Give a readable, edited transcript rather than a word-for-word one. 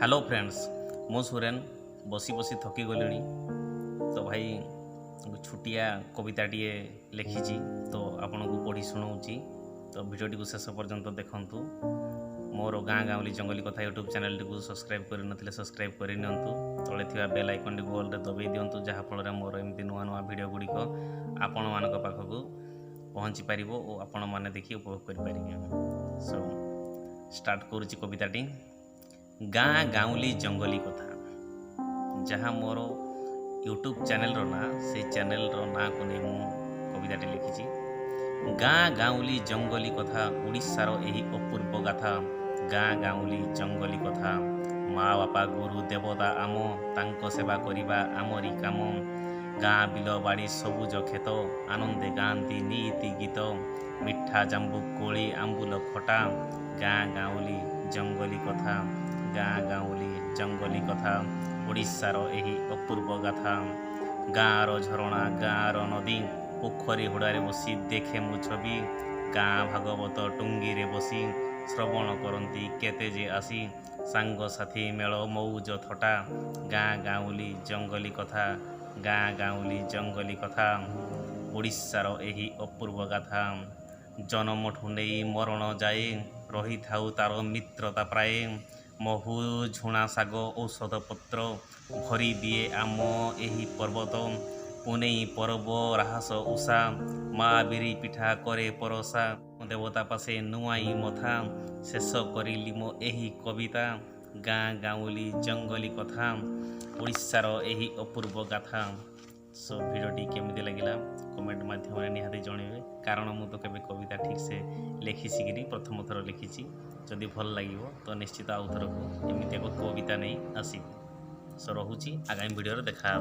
Hello friends मो सुरेन बसी बसी थकी गलिणी तो भाई छुटिया कविताटिए लिखी तो आपण को पढ़ी शुणाऊँगी तो भिडियोटी को शेष पर्यंत देखूँ। मोर गाँ गाँवली जंगली कथा यूट्यूब चैनल टी सब्सक्राइब कर सब्सक्राइब कर तले थी बेल आइकन टी गोल दबाई दिंतु जहाँफल मोर एमती नुआ नुआ भिडियो गुड़िक आपण मान पाखक पहुँची पार और आपण मैंने देखिए उपभोग करेंगे। सो स्टार्ट करुच्ची कविताटी गाँ गाँवली जंगली कथा जहाँ मोर यूट्यूब चैनल ना से चैनल ना को नहीं मु कविताटी लिखी। गाँ गाँवली जंगली कथा ओडिशार एही अपूर्व गाथा। गाँ गाँवली जंगली कथा माँ बापा गुरु देवता आम तांको सेवा करिबा आमरी काम। गाँ बिल बाड़ी सबुज खेत आनंदे गाँती नीति गीत मिठा जांबू कोली आंबुल खटा। गाँ गाँवली जंगली कथा गाँ गाँवली जंगली कथा ओडिशार एही अपूर्व गाथा। गाँर झरणा गाँर नदी पोखरी हुड़ारे बसी देखे मु छवि। गाँ भागवत टुंगीरे बसी श्रवण करती केते जे आसी सांग साथी मेल मौज थटा। गाँ गाँवली जंगली कथा गाँ गाँवली जंगली कथा ओडिशार एही अपूर्व गाथा। जन्मठू नहीं मरण जाए रही थाउ तार मित्रता प्राय। महू झुणा साग औषध पत्र भरी दिए आम एही पर्वत। पुनेई पर्व राहस उषा माँ बिरी पिठा करे परसा। देवता पासे नुआई मथा शेष करिली मो एही कविता। गाँ गाँवली जंगली कथा ओडिशार एही अपूर्व गाथा। सो भिडियोटी केमिति लगिला कमेंट माध्यम निहाती जनइबे कारण मु तो केबे कविता ठीक से लिखी सिकिनी प्रथम थर लिखी। जदि भल लगिवो तो निश्चित आउ थर को एमिति एक कविता नहीं आसी। सो रहुची आगामी भिडियो देखा।